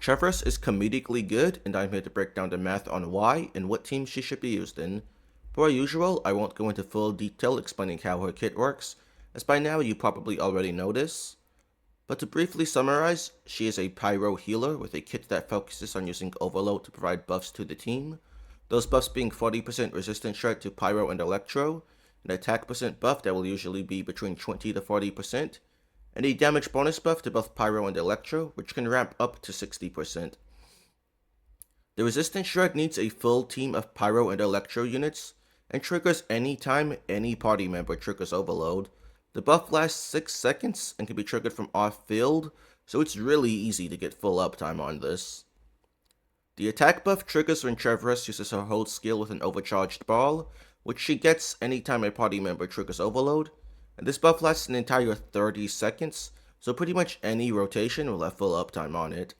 Chevreuse is comedically good, and I'm here to break down the math on why and what teams she should be used in. Per usual, I won't go into full detail explaining how her kit works, as by now you probably already know this. But to briefly summarize, she is a pyro healer with a kit that focuses on using overload to provide buffs to the team. Those buffs being 40% resistance shred to pyro and electro, an attack percent buff that will usually be between 20 to 40%, and a damage bonus buff to both pyro and electro, which can ramp up to 60%. The resistance shred needs a full team of pyro and electro units, and triggers anytime any party member triggers overload. The buff lasts 6 seconds and can be triggered from off-field, so it's really easy to get full uptime on this. The attack buff triggers when Chevreuse uses her hold skill with an overcharged ball, which she gets anytime a party member triggers overload, and this buff lasts an entire 30 seconds, so pretty much any rotation will have full uptime on it.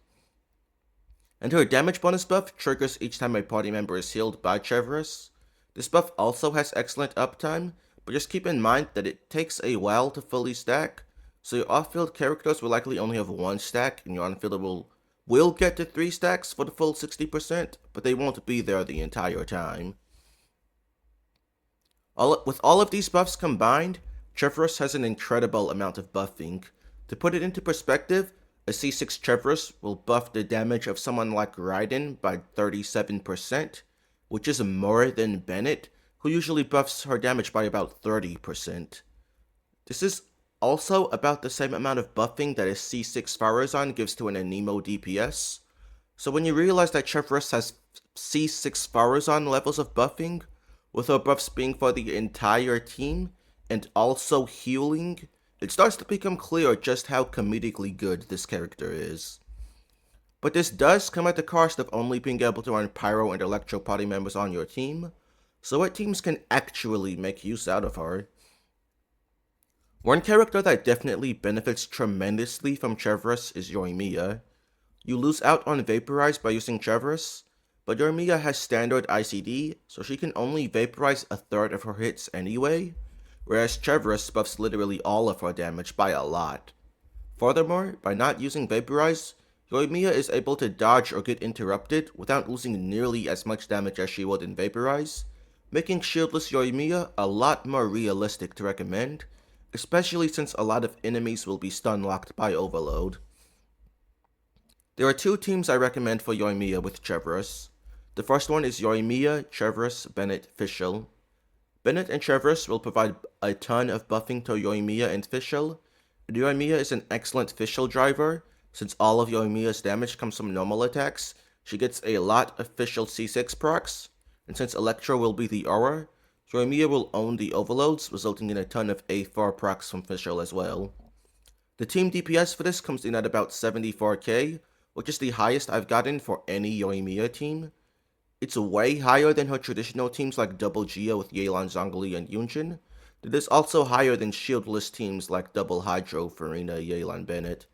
And her damage bonus buff triggers each time a party member is healed by Chevreuse. This buff also has excellent uptime, but just keep in mind that it takes a while to fully stack, so your off-field characters will likely only have 1 stack, and your on-fielder will get to 3 stacks for the full 60%, but they won't be there the entire time. With all of these buffs combined, Chevreuse has an incredible amount of buffing. To put it into perspective, a C6 Chevreuse will buff the damage of someone like Raiden by 37%, which is more than Bennett, who usually buffs her damage by about 30%. This is also about the same amount of buffing that a C6 Pharazon gives to an Anemo DPS. So when you realize that Chevreuse has C6 Pharazon levels of buffing, with her buffs being for the entire team, and also healing, it starts to become clear just how comedically good this character is. But this does come at the cost of only being able to run pyro and electro party members on your team, so what teams can actually make use out of her? One character that definitely benefits tremendously from Chevreuse is Yoimiya. You lose out on Vaporize by using Chevreuse, but Yoimiya has standard ICD, so she can only vaporize a third of her hits anyway, whereas Chevreuse buffs literally all of her damage by a lot. Furthermore, by not using Vaporize, Yoimiya is able to dodge or get interrupted without losing nearly as much damage as she would in Vaporize, making shieldless Yoimiya a lot more realistic to recommend, especially since a lot of enemies will be stun locked by overload. There are 2 teams I recommend for Yoimiya with Chevreuse. The first one is Yoimiya, Chevreuse, Bennett, Fischl. Bennett and Chevreuse will provide a ton of buffing to Yoimiya and Fischl. Yoimiya is an excellent Fischl driver. Since all of Yoimiya's damage comes from normal attacks, she gets a lot of Fischl C6 procs, and since Electro will be the aura, Yoimiya will own the overloads, resulting in a ton of A4 procs from Fischl as well. The team DPS for this comes in at about 74k, which is the highest I've gotten for any Yoimiya team. It's way higher than her traditional teams like Double Gia with Yelan, Zhongli, and Yunjin. It is also higher than shieldless teams like Double Hydro, Farina, Yelan, Bennett.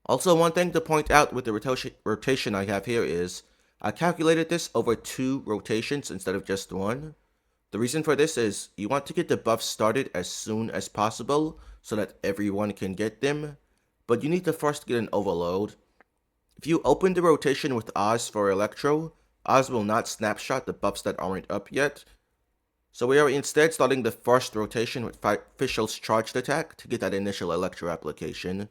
Also, one thing to point out with the rotation I have here is, I calculated this over 2 rotations instead of just 1. The reason for this is, you want to get the buffs started as soon as possible, so that everyone can get them, but you need to first get an overload. If you open the rotation with Oz for Electro, Oz will not snapshot the buffs that aren't up yet, so we are instead starting the first rotation with Fischl's charged attack to get that initial Electro application.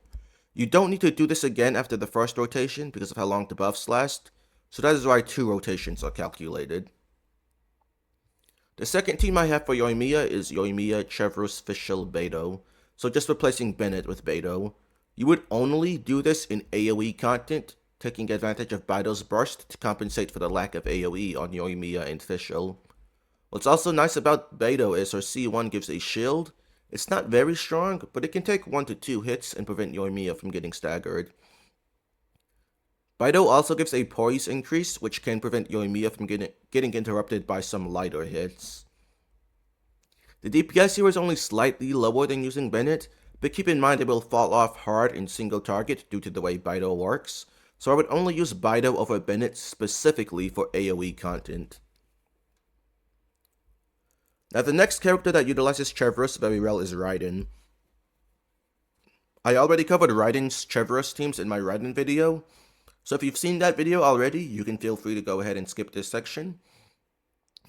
You don't need to do this again after the first rotation because of how long the buffs last, so that is why 2 rotations are calculated. The second team I have for Yoimiya is Yoimiya, Chevreuse, Fischl, Beidou, so just replacing Bennett with Beidou. You would only do this in AoE content, taking advantage of Beidou's burst to compensate for the lack of AoE on Yoimiya and Fischl. What's also nice about Beidou is her C1 gives a shield. It's not very strong, but it can take 1 to 2 hits and prevent Yoimiya from getting staggered. Beidou also gives a poise increase, which can prevent Yoimiya from getting interrupted by some lighter hits. The DPS here is only slightly lower than using Bennett, but keep in mind it will fall off hard in single target due to the way Beidou works, so I would only use Beidou over Bennett specifically for AoE content. Now the next character that utilizes Chevreuse very well is Raiden. I already covered Raiden's Chevreuse teams in my Raiden video, so if you've seen that video already, you can feel free to go ahead and skip this section.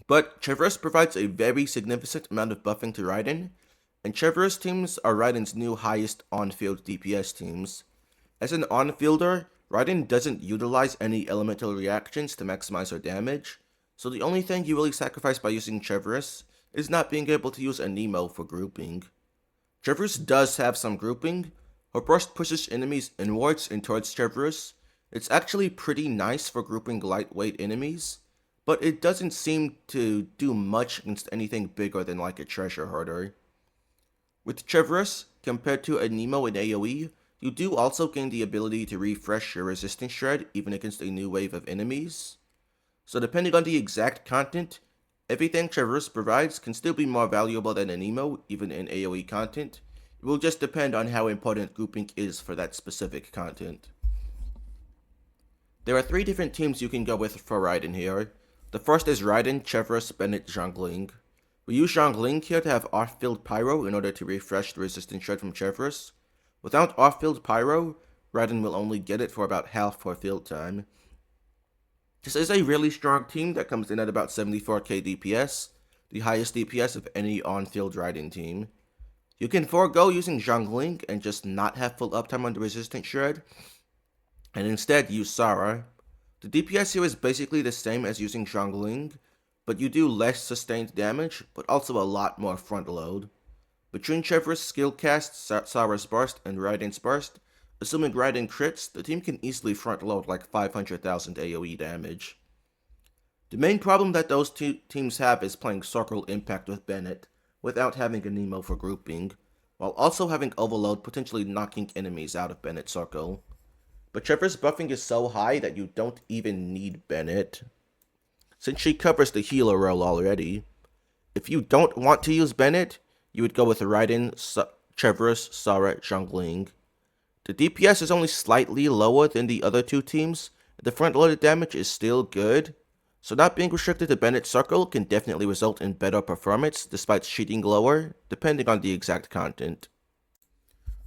But Chevreuse provides a very significant amount of buffing to Raiden, and Chevreuse teams are Raiden's new highest on-field DPS teams. As an on-fielder, Raiden doesn't utilize any elemental reactions to maximize her damage, so the only thing you really sacrifice by using Chevreuse is not being able to use a Nemo for grouping. Chevreuse does have some grouping. Her burst pushes enemies inwards and towards Chevreuse. It's actually pretty nice for grouping lightweight enemies, but it doesn't seem to do much against anything bigger than like a treasure hoarder. With Chevreuse, compared to a Nemo in AoE, you do also gain the ability to refresh your resistance shred even against a new wave of enemies. So depending on the exact content, everything Chevreuse provides can still be more valuable than a Nemo even in AoE content. It will just depend on how important grouping is for that specific content. There are 3 different teams you can go with for Raiden here. The first is Raiden, Chevreuse, Bennett, Zhongling. We use Zhongling here to have off-field Pyro in order to refresh the resistance shred from Chevreuse. Without off-field Pyro, Raiden will only get it for about half her field time. This is a really strong team that comes in at about 74k DPS, the highest DPS of any on-field Raiden team. You can forego using Zhongling and just not have full uptime on the resistance shred, and instead use Sara. The DPS here is basically the same as using Zhongling, but you do less sustained damage, but also a lot more front load. Between Chevreuse skill casts, Sara's burst, and Raiden's burst, assuming Raiden crits, the team can easily front load like 500,000 AoE damage. The main problem that those two teams have is playing Circle Impact with Bennett, without having a Nemo for grouping, while also having Overload potentially knocking enemies out of Bennett's circle. But Chevreuse buffing is so high that you don't even need Bennett, since she covers the healer role already. If you don't want to use Bennett, you would go with Raiden, Chevreuse, Sara, Zhongling. The DPS is only slightly lower than the other 2 teams, the front-loaded damage is still good, so not being restricted to Bennett's circle can definitely result in better performance despite cheating lower, depending on the exact content.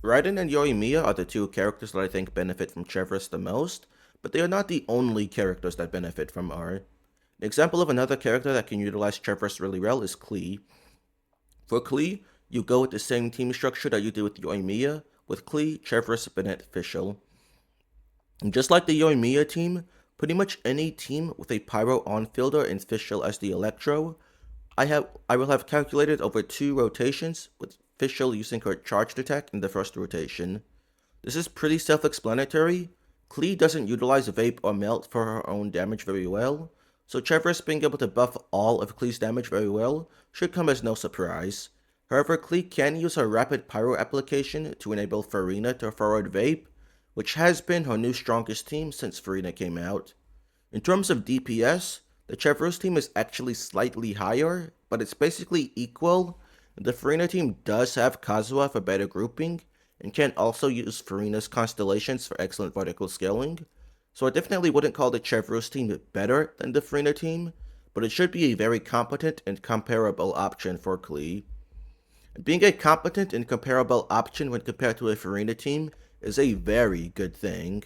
Raiden and Yoimiya are the 2 characters that I think benefit from Chevreuse the most, but they are not the only characters that benefit from R. An example of another character that can utilize Chevreuse really well is Klee. For Klee, you go with the same team structure that you do with Yoimiya, with Klee, Chevreuse, Bennett, Fischl. And just like the Yoimiya team, pretty much any team with a Pyro on-fielder and Fischl as the Electro, I will have calculated over 2 rotations, with Fischl using her charged attack in the first rotation. This is pretty self-explanatory. Klee doesn't utilize Vape or Melt for her own damage very well, so Chevreuse being able to buff all of Klee's damage very well should come as no surprise. However, Klee can use her rapid Pyro application to enable Farina to forward Vape, which has been her new strongest team since Farina came out. In terms of DPS, the Chevreuse team is actually slightly higher, but it's basically equal. The Farina team does have Kazuha for better grouping, and can also use Farina's Constellations for excellent vertical scaling, so I definitely wouldn't call the Chevreuse team better than the Farina team, but it should be a very competent and comparable option for Klee. Being a competent and comparable option when compared to a Farina team is a very good thing.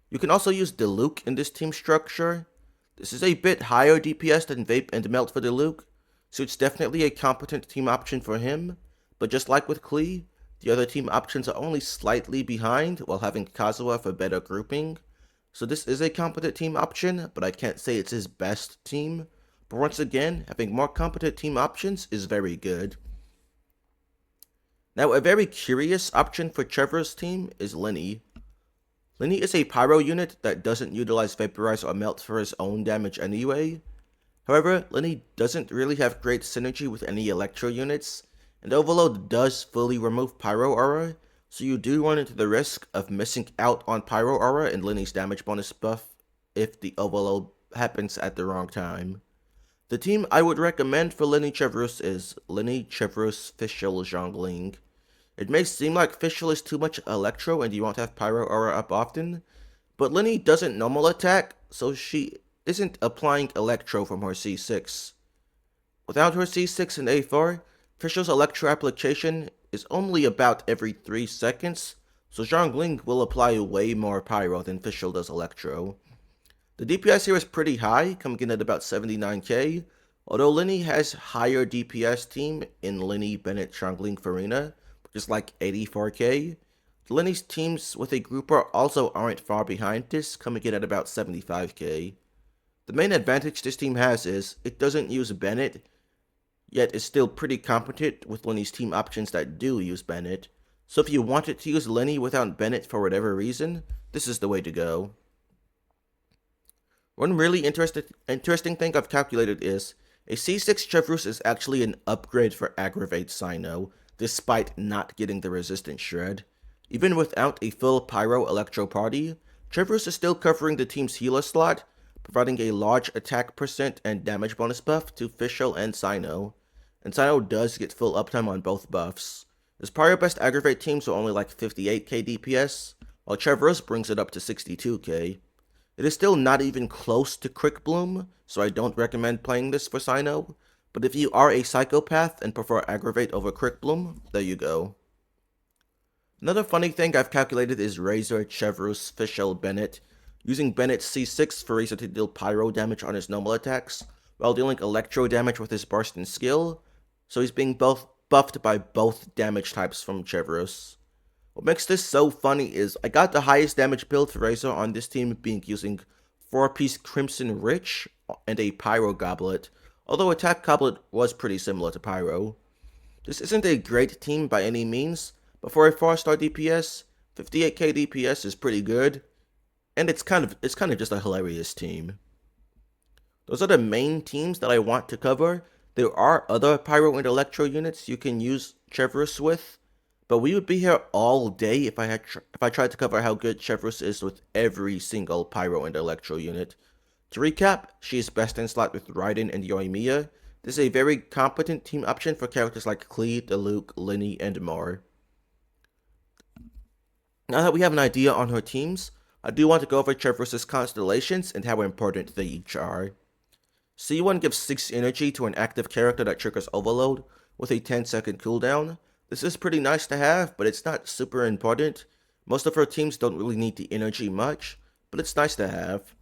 You can also use Diluc in this team structure. This is a bit higher DPS than Vape and Melt for Diluc, so it's definitely a competent team option for him, but just like with Klee, the other team options are only slightly behind while having Kazuha for better grouping. So this is a competent team option, but I can't say it's his best team. But once again, having more competent team options is very good. Now, a very curious option for Chevreuse team is Lyney. Lyney is a Pyro unit that doesn't utilize Vaporize or Melt for his own damage anyway. However, Lyney doesn't really have great synergy with any Electro units, and Overload does fully remove Pyro Aura, so you do run into the risk of missing out on Pyro Aura and Lyney's damage bonus buff if the Overload happens at the wrong time. The team I would recommend for Lyney Chevreuse is Lyney, Chevreuse, Fischl, Zhongling. It may seem like Fischl is too much Electro and you won't have Pyro Aura up often, but Lyney doesn't normal attack, so she isn't applying Electro from her C6. Without her C6 and A4, Fischl's Electro application is only about every 3 seconds, so Zhongling will apply way more pyro than Fischl does electro. The DPS here is pretty high, coming in at about 79k, although Lyney has higher DPS team in Lyney, Bennett, Zhongling, Farina, which is like 84k. Lyney's teams with a grouper also aren't far behind this, coming in at about 75k. The main advantage this team has is it doesn't use Bennett, yet is still pretty competent with Lyney's team options that do use Bennett. So if you wanted to use Lyney without Bennett for whatever reason, this is the way to go. One really interesting thing I've calculated is a C6 Chevreuse is actually an upgrade for Aggravate Cyno, despite not getting the resistance shred. Even without a full Pyro Electro party, Chevreuse is still covering the team's healer slot, providing a large attack percent and damage bonus buff to Fischl and Cyno. And Cyno does get full uptime on both buffs. His prior best Aggravate teams were only like 58k DPS, while Chevreuse brings it up to 62k. It is still not even close to Quick Bloom, so I don't recommend playing this for Cyno, but if you are a psychopath and prefer Aggravate over Quick Bloom, there you go. Another funny thing I've calculated is Razor, Chevreuse, Fischl, Bennett, using Bennett's C6 for Razor to deal pyro damage on his normal attacks, while dealing electro damage with his burst and skill, so he's being buffed by both damage types from Chevreuse. What makes this so funny is I got the highest damage build for Razor on this team being using 4-piece Crimson Rich and a Pyro Goblet, although Attack Goblet was pretty similar to Pyro. This isn't a great team by any means, but for a 4-star DPS, 58k DPS is pretty good, and it's kind of just a hilarious team. Those are the main teams that I want to cover. There are other Pyro and Electro units you can use Chevreuse with, but we would be here all day if I tried to cover how good Chevreuse is with every single Pyro and Electro unit. To recap, she is best in slot with Raiden and Yoimiya. This is a very competent team option for characters like Klee, Diluc, Lyney, and more. Now that we have an idea on her teams, I do want to go over Chevreuse's Constellations and how important they each are. C1 gives 6 energy to an active character that triggers Overload with a 10-second cooldown. This is pretty nice to have, but it's not super important. Most of her teams don't really need the energy much, but it's nice to have.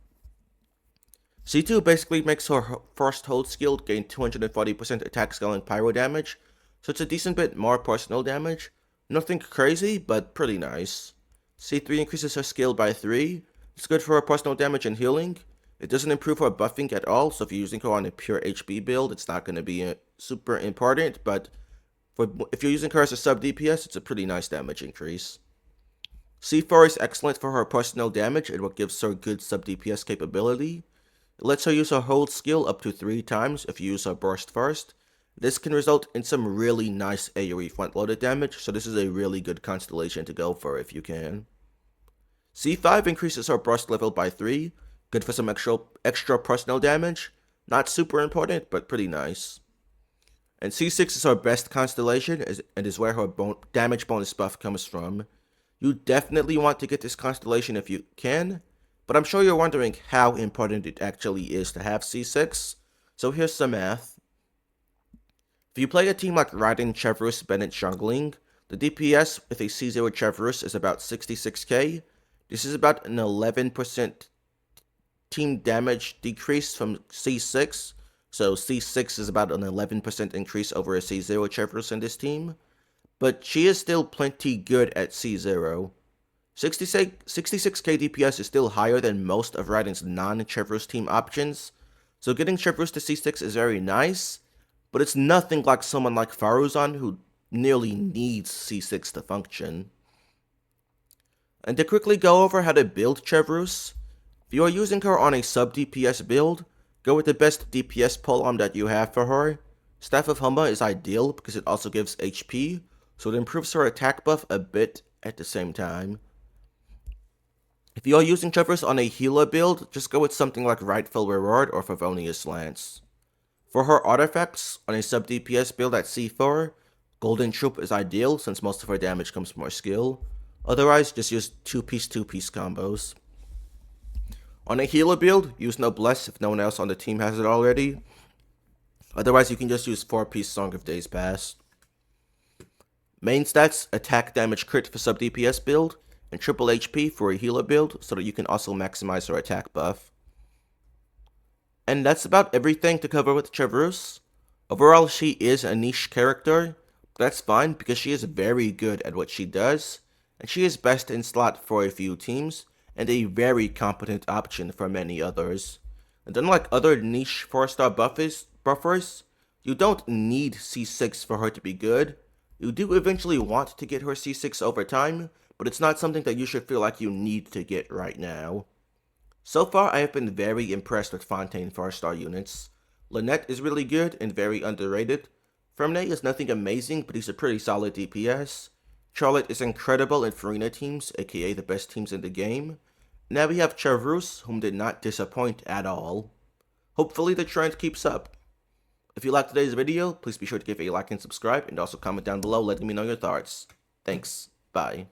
C2 basically makes her first hold skill gain 240% attack scaling pyro damage, so it's a decent bit more personal damage. Nothing crazy, but pretty nice. C3 increases her skill by 3. It's good for her personal damage and healing. It doesn't improve her buffing at all, so if you're using her on a pure HP build, it's not going to be super important, but if you're using her as a sub DPS, it's a pretty nice damage increase. C4 is excellent for her personal damage and what gives her good sub DPS capability. It lets her use her hold skill up to 3 times if you use her burst first. This can result in some really nice AoE front-loaded damage, so this is a really good constellation to go for if you can. C5 increases her burst level by 3, good for some extra personal damage. Not super important, but pretty nice. And C6 is her best constellation, and is where her damage bonus buff comes from. You definitely want to get this constellation if you can, but I'm sure you're wondering how important it actually is to have C6, so here's some math. If you play a team like Raiden, Chevreuse, Bennett, Zhongling, the DPS with a C0 Chevreuse is about 66k. This is about an 11% team damage decrease from C6, so C6 is about an 11% increase over a C0 Chevreuse in this team, but she is still plenty good at C0. 66k DPS is still higher than most of Raiden's non-Chevreuse team options, so getting Chevreuse to C6 is very nice, but it's nothing like someone like Faruzan who nearly needs C6 to function. And to quickly go over how to build Chevreuse, if you are using her on a sub DPS build, go with the best DPS polearm that you have for her. Staff of Humma is ideal because it also gives HP, so it improves her attack buff a bit at the same time. If you are using Chevreuse on a healer build, just go with something like Rightful Reward or Favonius Lance. For her artifacts, on a sub DPS build at C4, Golden Troop is ideal since most of her damage comes from her skill. Otherwise, just use 2-piece combos. On a healer build, use Noblesse if no one else on the team has it already. Otherwise, you can just use 4-piece Song of Days Past. Main stats, attack damage crit for sub DPS build, and triple HP for a healer build, so that you can also maximize her attack buff. And that's about everything to cover with Chevreuse. Overall, she is a niche character, but that's fine because she is very good at what she does, and she is best in slot for a few teams, and a very competent option for many others. And unlike other niche 4-star buffers, you don't need C6 for her to be good. You do eventually want to get her C6 over time, but it's not something that you should feel like you need to get right now. So far, I have been very impressed with Fontaine 4-star units. Lynette is really good and very underrated. Fermnet is nothing amazing, but he's a pretty solid DPS. Charlotte is incredible in Farina teams, aka the best teams in the game. Now we have Chevreuse, whom did not disappoint at all. Hopefully the trend keeps up. If you liked today's video, please be sure to give a like and subscribe, and also comment down below letting me know your thoughts. Thanks. Bye.